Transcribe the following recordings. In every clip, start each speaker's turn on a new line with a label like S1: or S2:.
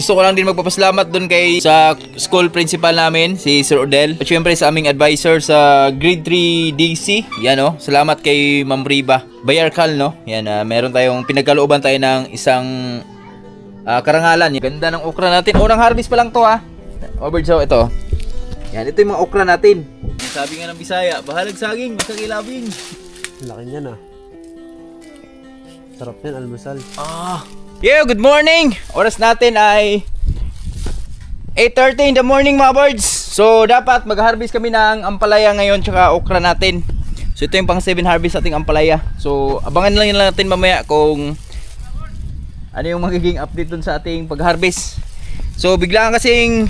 S1: gusto ko lang din magpapasalamat dun kay sa school principal namin, si Sir Odel. At syempre sa aming advisor sa grade 3 DC. Yan o, salamat kay Ma'am Riba Bayarkal, no? Yan, meron tayong pinagkalooban tayo ng isang karangalan. Ganda ng okra natin. Unang harvest pa lang to ha. Overjow, ito. Yan, ito yung mga okra natin. Sabi nga ng Bisaya, bahalag saging, masakilabing.
S2: Laki niyan ah. Sarap yan, almusal.
S1: Good morning! Oras natin ay 8:30 in the morning mga birds. So dapat mag-harvest kami ng ampalaya ngayon tsaka okra natin. So ito yung pang 7 harvest ating ampalaya. So abangan lang natin mamaya kung ano yung magiging update dun sa ating pag-harvest. So biglaan kasing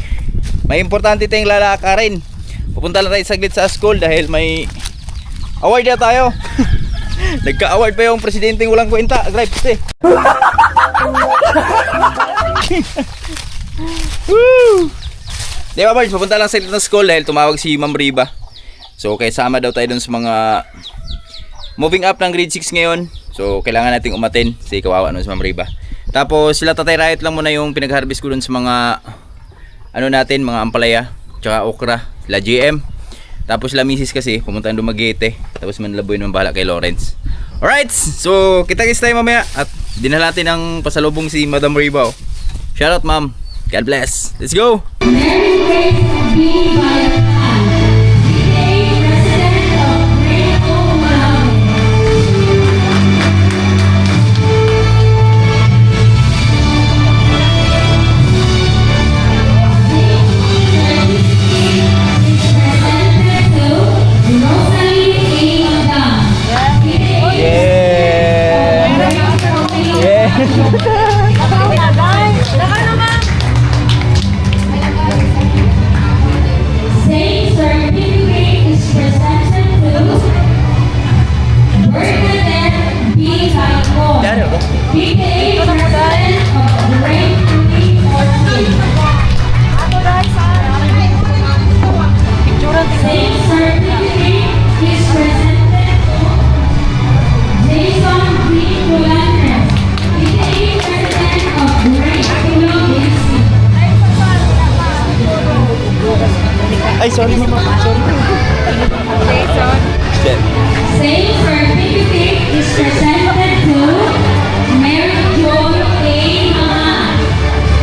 S1: may importante tayong lalakarin. Pupunta lang tayo saglit sa school dahil may award na tayo. Nagka-award pa yung presidenteng walang kwenta. Gripes eh. Woo! Di ba Bards, pupunta lang saglit ng school dahil tumawag si Ma'am Riba. So kaya sama daw tayo dun sa mga moving up ng grade 6 ngayon. So kailangan nating umatin si kawawa nun si Ma'am Riba. Tapos sila Tatay Riot lang muna yung pinag-harvest ko dun sa mga ano natin, mga ampalaya tsaka okra, sila GM. Tapos sila misis kasi pumunta ng Dumaguete. Tapos Manlaboy naman bahala kay Lawrence. Alright, so kita-kits tayo mamaya. At dinala natin ang pasalubong si Madam Riba. Shoutout ma'am, God bless. Let's go! Ay, sorry mama. Sorry.
S3: Jason.
S4: Same certificate is presented to Mary Joy A. Mahan,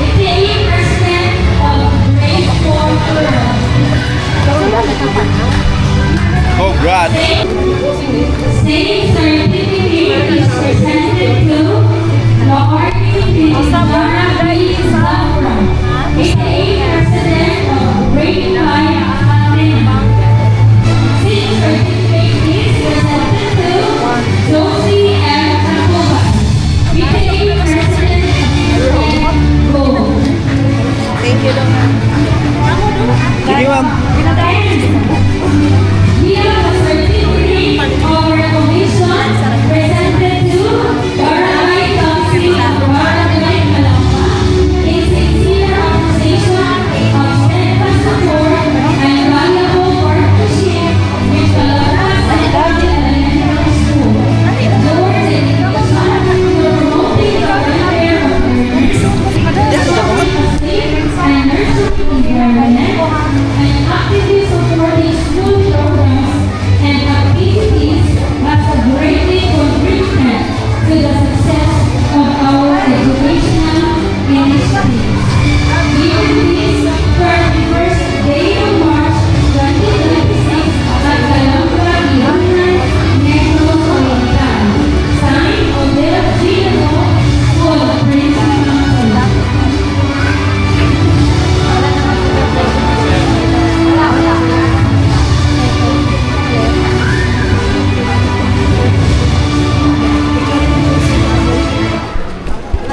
S4: aka President of Grade 4 Girls.
S1: Oh, God.
S4: Same certificate is presented to Loarty Zara B. Zafra, aka President of Grade 5 Academy. Same certificate is presented to Josie M. Tacoba, aka President of Go.
S3: Thank you, Dong.
S1: Sige ma'am.
S4: We have a certificate of recognition presented to Barangay Council of Barangay Malapa in sincere appreciation of steadfast support and valuable partnership with Calabaras Elementary School. Your dedication to promoting the welfare of learners, safe and nurturing environment, and actively supporting school programs and activities has a greatly contributed to the success of our educational initiatives. Given this 31st day of March 2026 at Calamba, Ihanan, Negros Oriental, signed Odel Gino, School Principal.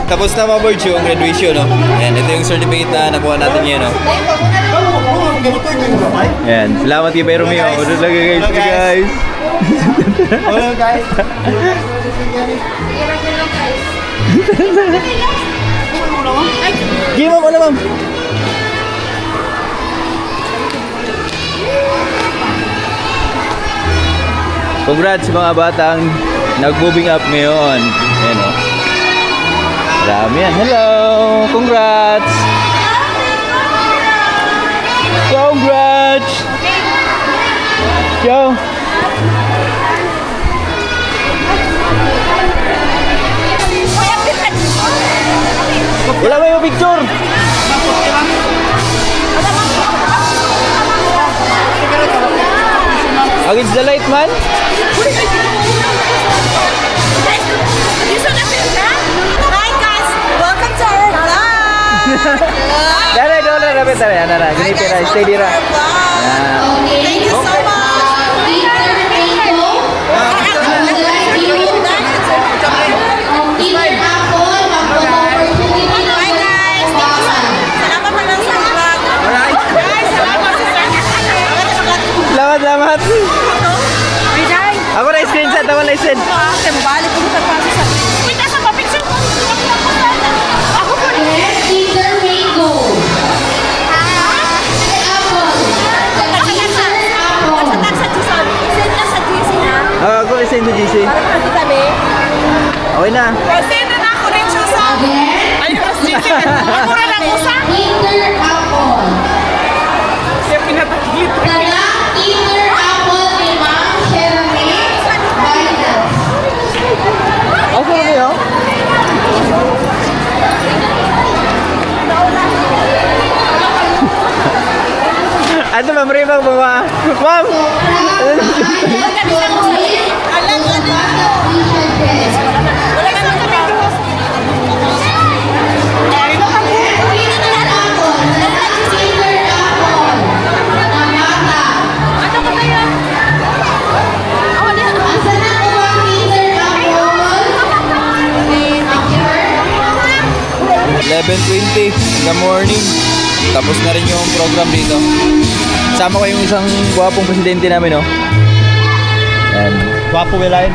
S1: Tapos na mga birds yung graduation, no? Ayan, ito yung certificate na nakuha natin ngayon, no? Ayan, salamat kay Bay Romeo. Ano lang guys, guys.
S2: Hello guys.
S1: Sige ma'am, ano ma'am? Congrats sa mga batang nag-moving up ngayon. Ayan, no? Dami yan. Hello! Congrats! Congrats! Yo! Wala ba yung picture? Against the light, man?
S3: Hi guys! Welcome to our vlog!
S1: Dara, dara, dara, dara, dara. Ganito na, stay dira.
S3: Thank you so much! Hi guys! Salamat pa lang sa vlog! Guys, salamat sa
S1: Salamat, salamat.
S3: Biday!
S1: Ako na screenshot, ako na send.
S3: Kasi mabalik ko sa paso sa... Wait, nasa pa picture ko! Ako po rin!
S4: Kinder Mango. Apple. Kinder Apple.
S3: Sa Jason. Send na sa GC na.
S1: Ako na send to GC.
S3: Para makakita kami.
S1: Okay na.
S3: Send na ako rin siya sa...
S4: Again.
S3: Ay, mas GC. Ako rin ako sa...
S4: Kinder Apple.
S3: Siya pinatakit.
S4: Taga Kinder Apple ni Ma'am Sherame Baidas.
S1: Ako na kayo? Ano, Ma'am Ribang baba? Ma'am!
S3: Ano ko ba yan?
S1: 11:20 in the morning. Tapos na rin yung program dito. Sama ko yung isang gwapong presidente namin, no? Yan.
S2: Gwapo welain.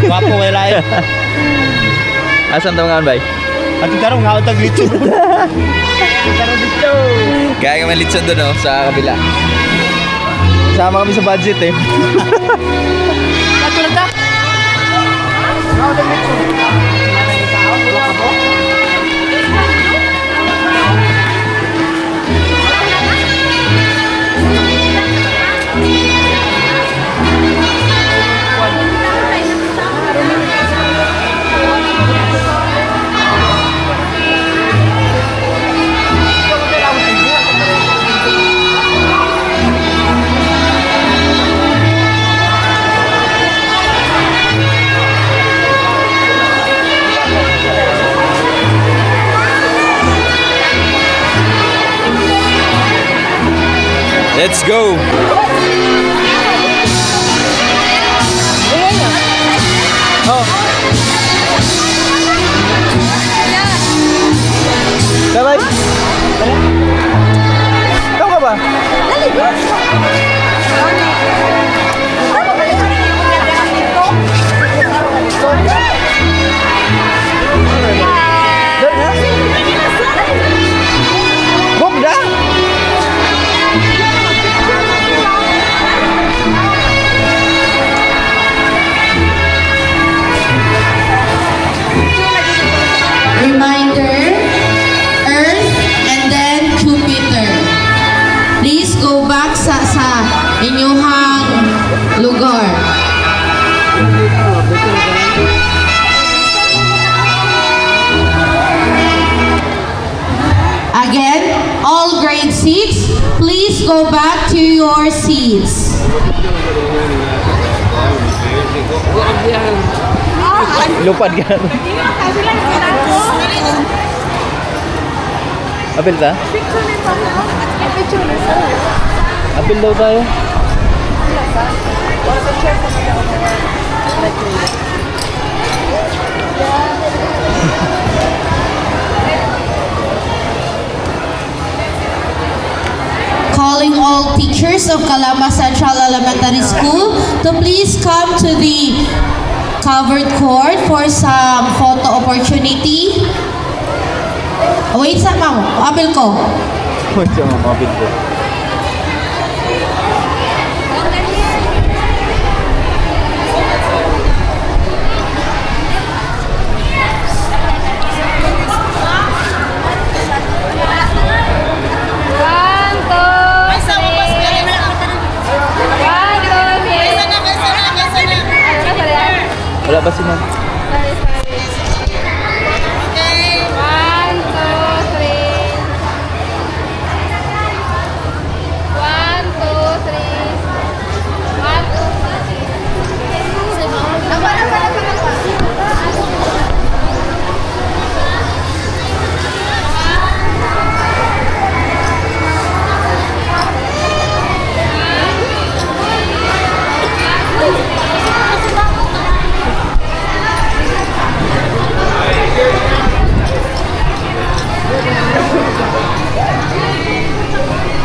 S2: Gwapo welain.
S1: Asan tamangan, bay?
S2: At karong nga utag litso. Karong dito.
S1: Kaya kami litson doon, no? Sa kabila. Sama kami sa budget, eh.
S3: Natulog ka?
S1: Let's go! Oh. Bye-bye! Ikaw ka ba? Bogda?
S4: Reminder, Earth and then Jupiter. Please go back sa inyong lugar. Again, all grade 6, please go back to your seats.
S1: Lupad ka. Apil ta? Apil daw tayo.
S4: Calling all teachers of Calamba Central Elementary School to please come to the covered court for some photo opportunity. Wait sa ma'am, apil ko.
S1: Wait sa mga kapit ko. Wala ba si ma'am?
S3: Sorry. Okay, 1, 2, 3. 1, 2, 3. 1, 2, 3. Apa?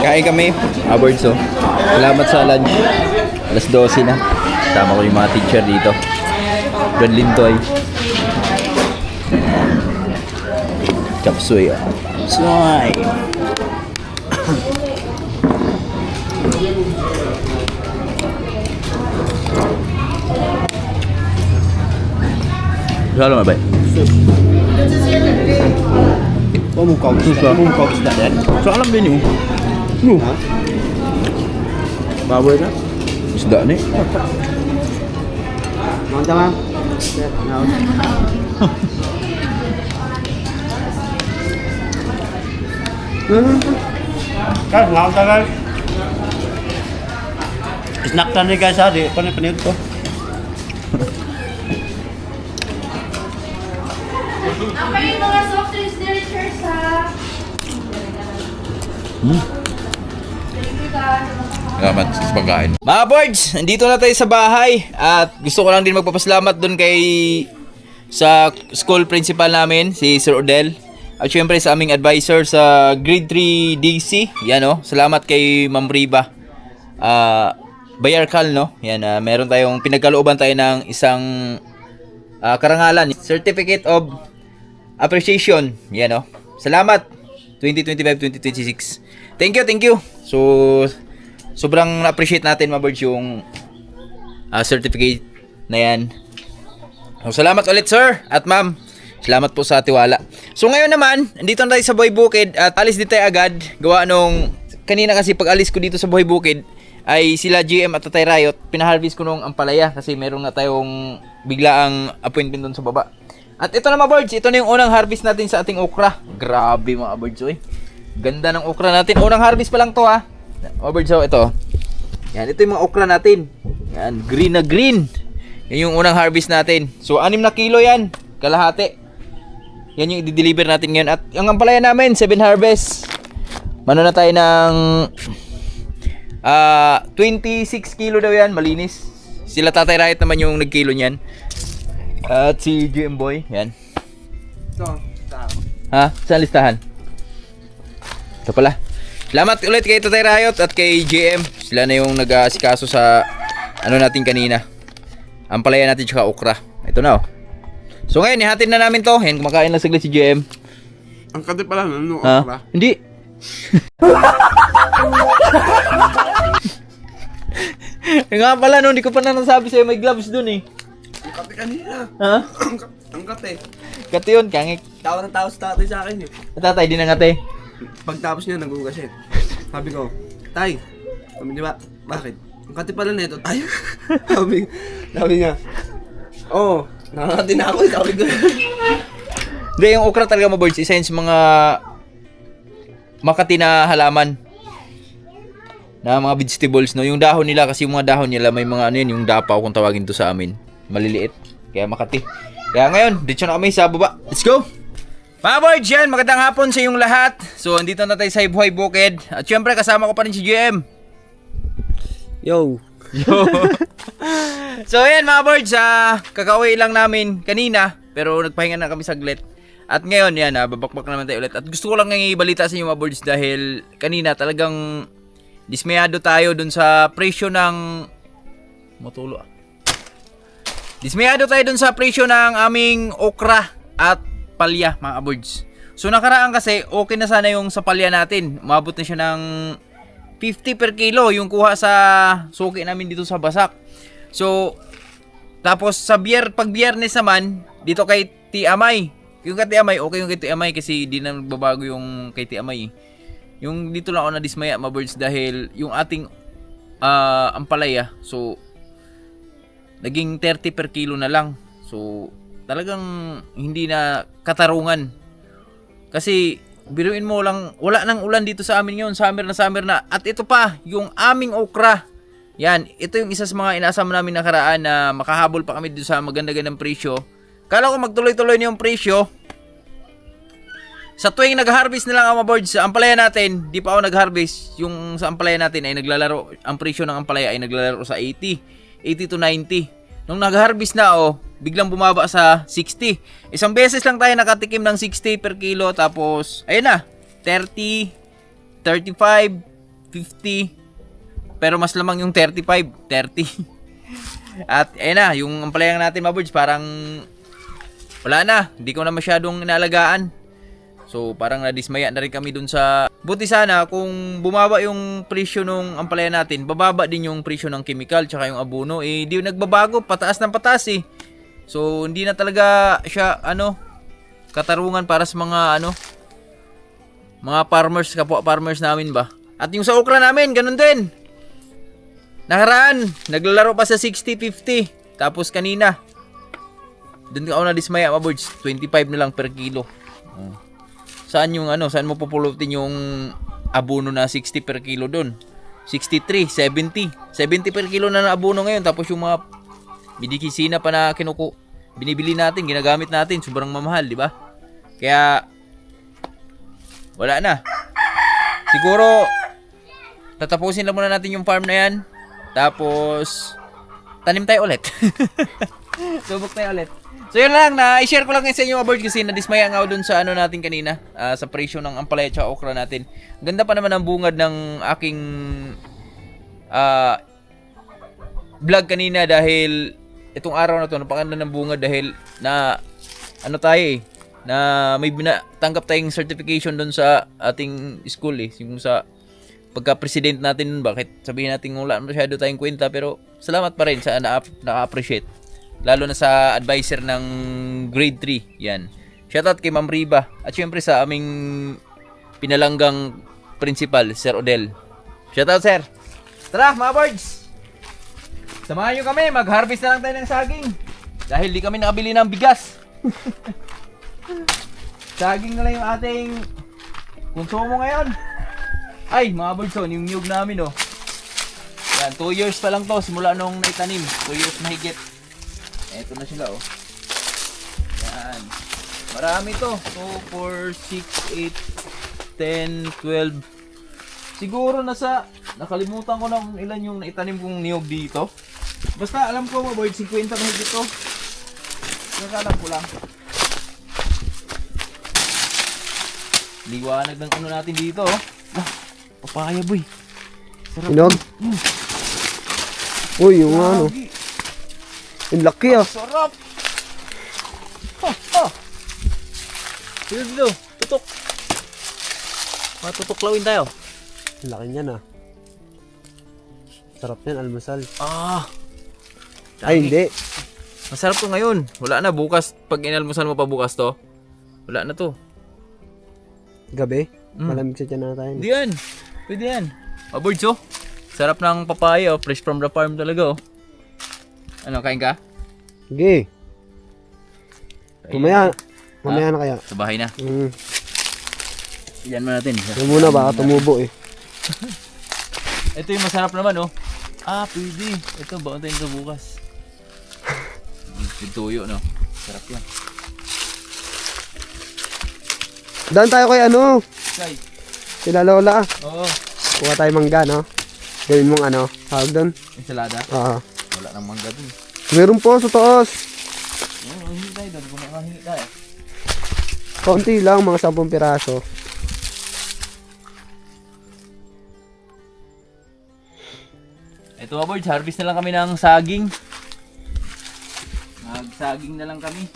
S1: Kain kami, awards oh. Salamat sa lunch. Alas 12 na. Kasama ko yung mga teacher dito. Brad Lintoy. Chapsuy. Chapsuy. Lalo na ba?
S2: Pumukau isda dan.
S1: So alam din yun.
S2: Baboy na.
S1: Isda ni.
S2: Mantap ma'am. Kan, ngawag ka guys. Snack na rin guys ha, di panit ko.
S3: Apa yung mga soft drinks dito, Church, ha?
S1: Salamat sa pagkain. Mga boards, nandito na tayo sa bahay at gusto ko lang din magpapasalamat doon kay sa school principal namin, si Sir Odel. At syempre sa aming advisor sa grade 3 DC. Yan oh, salamat kay Ma'am Riba. Bayarkal no. Yan, meron tayong pinagkalooban tayo ng isang karangalan, Certificate of Appreciation. Yan oh. Salamat 2025-2026. Thank you. So sobrang appreciate natin mga boards yung certificate na yan. So, salamat ulit sir at ma'am. Salamat po sa tiwala. So ngayon naman, nandito na tayo sa Buhay Bukid at alis din tayo agad. Gawa nung kanina kasi pag alis ko dito sa Buhay Bukid ay sila GM at Tatay Riot, pinaharvest ko nung ampalaya kasi meron na tayong biglaang appointment doon sa baba. At ito na mga boards, ito na yung unang harvest natin sa ating okra. Grabe mga boards, oy. Ganda ng okra natin. Unang harvest pa lang to ha. Mga boards, so ito. Yan, ito yung mga okra natin. Yan, green na green. Yan yung unang harvest natin. So 6 na kilo yan, kalahati. Yan yung i-deliver natin ngayon. At yung ampalaya namin, 7 harvest. Mano na tayo ng 26 kilo daw yan, malinis. Sila Tatay Riot naman yung nagkilo niyan. At si GM Boy, yan. Ha? Saan listahan? Ito pala. Salamat ulit kay Tatay Riot at kay GM. Sila na yung nag-asikaso sa ano natin kanina. Ampalaya natin tsaka okra. Ito na oh. So ngayon, ihatid na namin to. Yan, kumakain lang saglit si GM.
S2: Ang kati pala, ano?
S1: Ha? Hindi. Nga pala, no, hindi ko pa na nasabi sa'yo may gloves dun eh.
S2: Ang kati kanina.
S1: Ha?
S2: Ang kati.
S1: Kati yun, kangik.
S2: Tawa ng tao sa tatay sa akin eh.
S1: Tatay, di na nga te.
S2: Pagtapos niya, nagugas eh. Sabi ko, Tay, sabi niya ba, bakit? Ang kati pala neto, tayo. sabi niya, oo, nakakati na ako eh, sabi ko.
S1: Hindi, yung okra talaga mo boards, isa yun sa mga makati na halaman na mga vegetables, no? Yung dahon nila, kasi yung mga dahon nila, may mga ano yun, yung dapaw kung tawagin to sa amin. Maliliit. Kaya makati. Kaya ngayon, dito na kami sa baba. Let's go! Mga boards, yan, magandang hapon sa inyong lahat. So, andito na tayo sa Buhay Bukid. At syempre, kasama ko pa rin si GM.
S2: Yo.
S1: So, yan mga boards, kakauwi lang namin kanina, pero nagpahinga na kami saglit. At ngayon, yan, babakbak naman tayo ulit. At gusto ko lang ibalita sa inyo mga boards dahil kanina talagang dismayado tayo dun sa presyo ng dismayado tayo dun sa presyo ng aming okra at palya mga boards. So nakaraan kasi okay na sana yung sa palya natin. Umabot na siya ng 50 per kilo yung kuha sa suki namin dito sa Basak. So tapos sa pag biyernes naman dito kay Tiamay. Yung kay Tiamay, okay yung kay Tiamay kasi di na nagbabago yung kay Tiamay. Yung dito lang ako na-dismaya mga birds dahil yung ating ampalaya, so naging 30 per kilo na lang. So, talagang hindi na katarungan. Kasi, biruin mo lang, wala nang ulan dito sa amin ngayon. Summer na. At ito pa, yung aming okra. Yan, ito yung isa sa mga inasam namin nakaraan na makahabol pa kami dito sa maganda-gandang presyo. Kala ko magtuloy-tuloy na yung presyo. Sa tuwing nag-harvest na lang ang mga boards, sa ampalaya natin, di pa ako nag-harvest. Yung sa ampalaya natin ay naglalaro, ang presyo ng ampalaya ay naglalaro sa 80 to 90. Nung nag-harvest na biglang bumaba sa 60. Isang beses lang tayo nakatikim ng 60 per kilo, tapos ayun na, 30, 35, 50. Pero mas lamang yung 35, 30. At ayun na, yung ampalayang natin mga boards, parang wala na, hindi ko na masyadong inaalagaan. So parang nadismaya na rin kami dun sa... Buti sana kung bumaba yung presyo nung ampalaya natin, bababa din yung presyo ng chemical tsaka yung abono. Di nagbabago, pataas ng pataas eh. So hindi na talaga siya katarungan para sa mga mga farmers, kapwa farmers namin ba. At yung sa okra namin, ganun din. Nakaraan, naglalaro pa sa 60-50. Tapos kanina, dun ako nadismaya mga boards, 25 na lang per kilo. Saan yung saan mo pupulutin yung abono na 60 per kilo doon? 63, 70. 70 per kilo na abono ngayon, tapos yung mga bidikisina pa na binibili natin, ginagamit natin, sobrang mamahal, di ba? Kaya wala na. Siguro tatapusin lang muna natin yung farm na yan. Tapos tanim tayo ulit. Subok tayo ulit. So yun lang, i-share ko lang sa inyo mga boards kasi nadismaya nga ako dun sa natin kanina, sa presyo ng ampalaya at okra natin. Ganda pa naman ang bungad ng aking vlog kanina dahil itong araw na to napakaganda ng bungad dahil na na may tanggap tayong certification dun sa ating school yung sa pagka-president natin. Bakit sabihin natin wala masyado tayong kwenta, pero salamat pa rin sa na-appreciate. Lalo na sa advisor ng grade 3. Yan. Shoutout kay Ma'am Riba. At syempre sa aming pinalanggang principal, Sir Odel. Shoutout, sir. Tara, mga boards. Samahan nyo kami. Mag-harvest na lang tayo ng saging. Dahil di kami nakabili ng bigas. Saging na lang yung ating konsumo ngayon. Ay, mga boards, yung niyog namin, Yan, 2 years pa lang to. Simula nung naitanim. 2 years mahigit. Eto na sila, Yan. Marami to. 2, 4, 6, 8, 10, 12. Siguro nakalimutan ko na kung ilan yung naitanim kong niyog dito. Basta alam ko mga boys, 50 mahigit to. Nakalam ko lang. Liwanag ng natin dito, papaya boy. Sarap.
S2: Inog? Uy, yung ang laki
S1: Sarap! Dito, tutok. Matutuklawin tayo.
S2: Ang laki niyan Sarap yan, almusal. Ay, hindi.
S1: Masarap to ngayon. Wala na, bukas. Pag inalmusan mo pa bukas to, wala na to.
S2: Gabi? Malamig sa tiyan na tayo.
S1: Hindi yan. Pwede yan. Birds, sarap ng papaya, fresh from the farm talaga, Ano, kain ka?
S2: Sige. Mamaya na kaya.
S1: Sa bahay na. Iyan mo natin.
S2: Yan muna, baka tumubo
S1: Ito yung masarap naman, pwede. Ito, baon tayo ito bukas. Tuyo, Sarap yan.
S2: Daan tayo kay
S1: Say.
S2: Sila Lola.
S1: Oo.
S2: Kuha tayo mangga, Gawin mong tawag doon.
S1: Ensalada?
S2: Oo.
S1: Wala nang mangga dun.
S2: Meron po sa taas.
S1: Hingi tayo doon. Kung makahingi tayo.
S2: Kaunti lang, mga 10 piraso.
S1: Ito mga boards, harvest na lang kami ng saging. Magsaging na lang kami.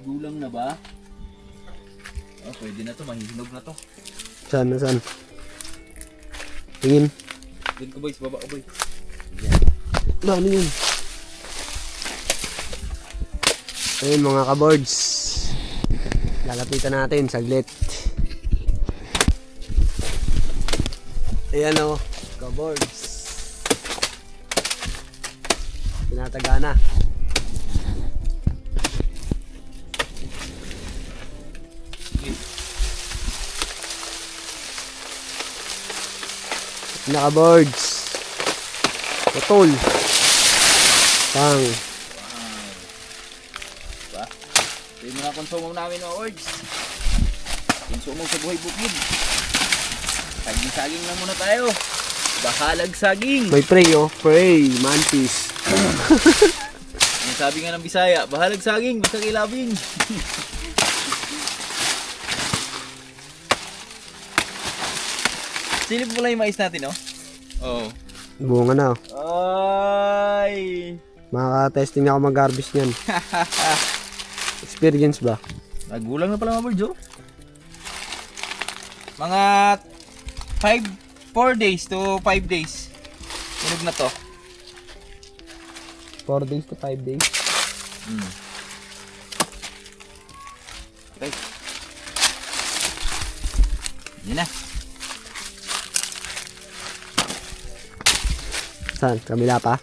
S1: Gulang na ba? Pwede na to, mahihinog na to.
S2: Saan? Tingin.
S1: Doon ko boys, baba ko boy.
S2: Ano yun? Ayun mga kaboards. Lalapitan natin, saglit. Ayan kaboards. Tinataga na. Naka-boards. Putol. Pang.
S1: Diba? Ito yung mga konsumo namin mga words. Konsumo sa buhay bukid. Saging-saging lang muna tayo. Bahalag saging.
S2: May prey oh. Prey. Mantis.
S1: Yung sabi nga ng Bisaya, bahalag saging, basta kilabing. Silip mo lang yung mais natin, no? Oo.
S2: Bunga na oh.
S1: Ay!
S2: Makaka-testing na ako mag-harvest niyan. Experience ba?
S1: Nagulang na pala mga birds, oh. Mga 4 days to 5 days. Tunog na to.
S2: 4 days to 5 days.
S1: Okay. Yan na.
S2: Saan? Kabila pa?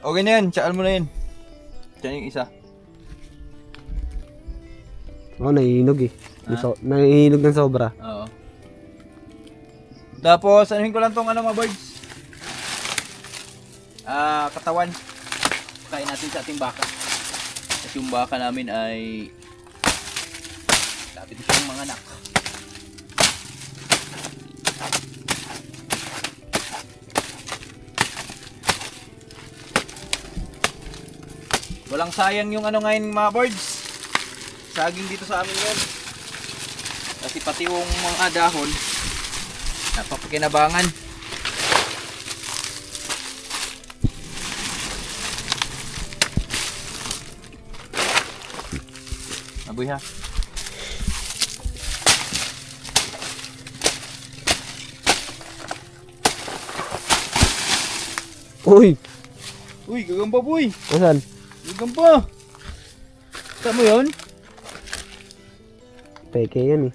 S1: Okay na yan. Tsaan mo na yan. Tsaan yung isa.
S2: Oo, nahihinog eh. Nahihinog ng sobra.
S1: Oo. Tapos, anuhin ko lang tong ano mga birds. Katawan. Kain natin sa ating baka. At yung baka namin ay lapit siyang mga anak. Walang sayang yung ano ngayon mga birds. Saging dito sa amin yun. Kasi pati yung mga dahon napapakinabangan. Aboy ha.
S2: Uy!
S1: Uy, gagamba boy.
S2: Asan?
S1: Gagamba. Saan mo yun?
S2: Peke yan eh.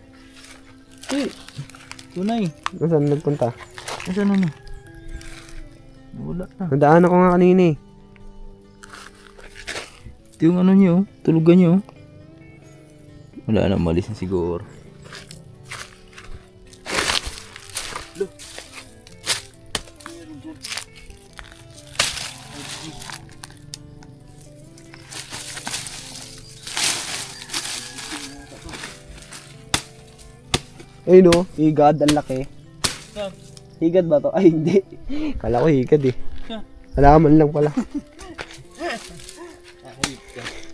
S1: Uy. Tunay.
S2: Asan nagpunta?
S1: Nasaan ano? Wala na.
S2: Nadaan ako nga kanina eh.
S1: Ito yung ano nyo, tulugan nyo. Wala na, malis na siguro.
S2: Ay no, higad, ang laki.
S1: Saan?
S2: Higad ba to? Ay hindi. Kala ko higad eh. Halaman lang pala.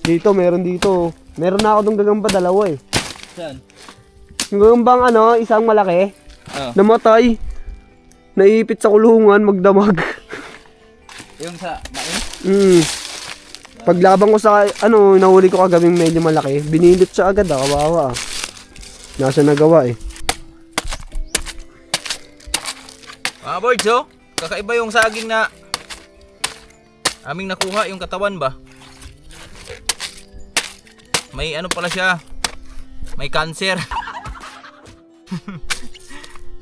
S2: Dito, meron dito. Meron na ako dong gagamba, dalawa eh.
S1: Saan?
S2: Yung gagambang ano, isang malaki.
S1: Oh.
S2: Namatay. Naipit sa kulungan, magdamag.
S1: Yung sa mais?
S2: Paglabang ko sa, ano, nahuli ko kagabing medyo malaki. Binilot siya agad kawawa ah. Nasa nagawa eh.
S1: Mga birds, oh. Kakaiba yung saging na aming nakuha, yung katawan ba? May ano pala siya. May cancer.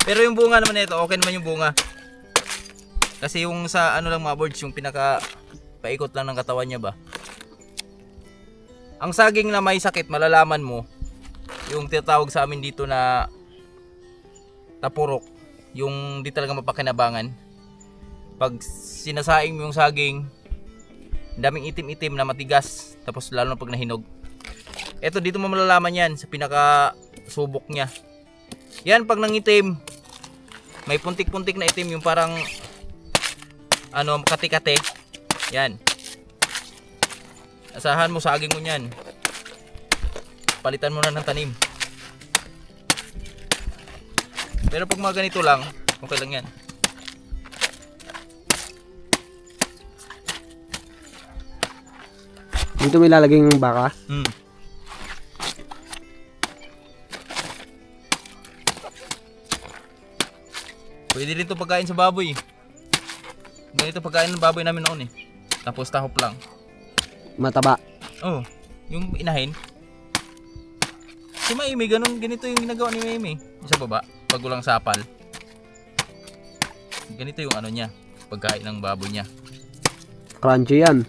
S1: Pero yung bunga naman nito, okay naman yung bunga. Kasi yung sa ano lang mga birds, yung pinaka paikot lang ng katawan niya ba. Ang saging na may sakit, malalaman mo. Yung tinatawag sa amin dito na tapurok. Yung di talaga mapakinabangan. Pag sinasaing mo yung saging, daming itim-itim na matigas. Tapos lalo na pag nahinog. Eto dito mo malalaman yan sa pinaka subok niya. Yan pag nangitim, may puntik-puntik na itim yung parang ano, kati-kati. Yan. Asahan mo saging mo yan. Palitan mo na ng tanim. Pero pag mga ganito lang, okay lang yan.
S2: Dito may lalagay yung baka.
S1: Pwede rin ito pagkain sa baboy. Ganito pagkain ng baboy namin noon eh. Tapos tahop lang.
S2: Mataba.
S1: Oh, yung inahin. Si Maymay, ganito yung ginagawa ni Maymay. Sa baba, pag walang sapal. Ganito yung ano niya, pagkain ng baboy niya.
S2: Crunchy yan.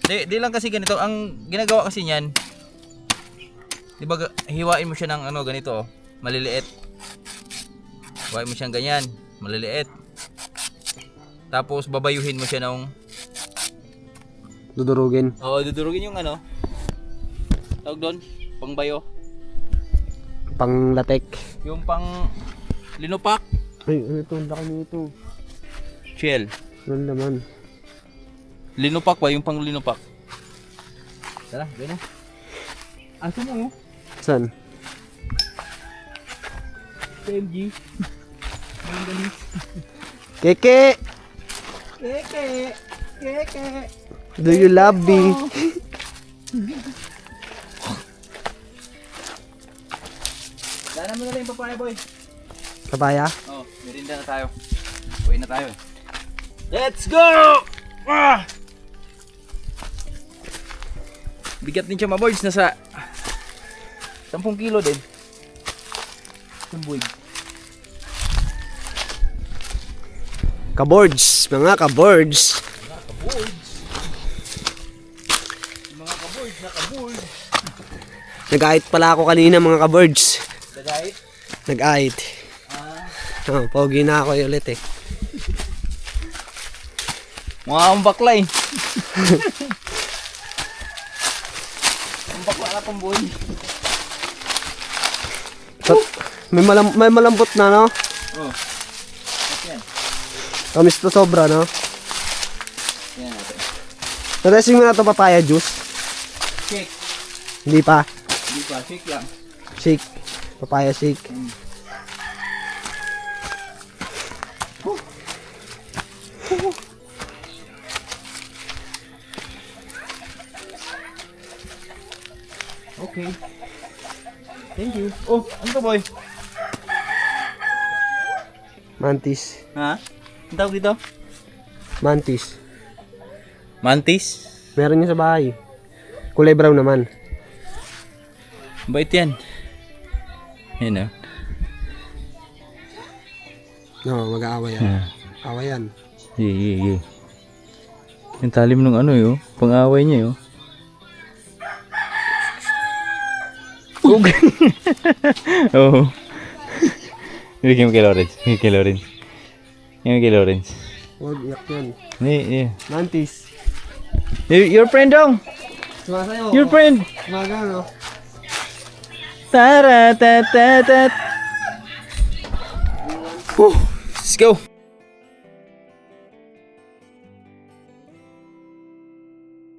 S1: Di lang kasi ganito. Ang ginagawa kasi niyan, di ba hiwain mo siya ng ano ganito oh, maliliit. Hiwain mo siyang ganyan, maliliit. Tapos babayuhin mo siya ng
S2: Dudurugin.
S1: dudurugin yung ano. Tawag doon, pangbayo.
S2: Pang latek.
S1: Yung pang linupak.
S2: Ay, ano ito? Ang laki nito.
S1: Shell.
S2: Ano naman?
S1: Linupak ba? Yung pang linupak. Tara, gano'n. Asa mo?
S2: Saan?
S1: TMG.
S2: Keke!
S1: Keke.
S2: Do you love me?
S1: Dala mo na rin yung papaya, boy.
S2: Kapaya?
S1: Oh, merinda na tayo. Uwi na tayo. Let's go! Ah! Bigat din siya mga boys. Nasa 10 kilo din. Tumbuig.
S2: Kabords! Mga kabords!
S1: Mga kaboys na kaboys.
S2: Nag-ait pala ako kanina mga kabords.
S1: Dagay.
S2: Nag-ait. Oh, pogi na ako ulit eh.
S1: Mga ambaklay. Ambakla na tumboy.
S2: May malambot na, no?
S1: Oh. Yan.
S2: Tamis to sobra, no?
S1: Yan natin.
S2: Natesting mo na to papaya juice?
S1: Shake.
S2: Hindi pa.
S1: Hindi pa. Shake lang.
S2: Shake. Papaya shake.
S1: Okay. Thank you. Oh, ano to boy?
S2: Mantis.
S1: Ha? Ang tawag dito?
S2: Mantis.
S1: Mantis?
S2: Meron niya sa bahay. Kulay brown naman.
S1: Bait yan. Yan o.
S2: No, mag-aaway yan. Away yan.
S1: Yeah. Yung talim ng ano yun. Pang-away niya yun. Oo. Bigyan mo kay Lawrence. Bigyan mo kay Lawrence.
S2: Huwag, iyak yan.
S1: Yeah.
S2: Mantis.
S1: Your friend dong.
S2: Sumasayo.
S1: Your friend.
S2: Maga, no?
S1: Tara, tat. Let's go.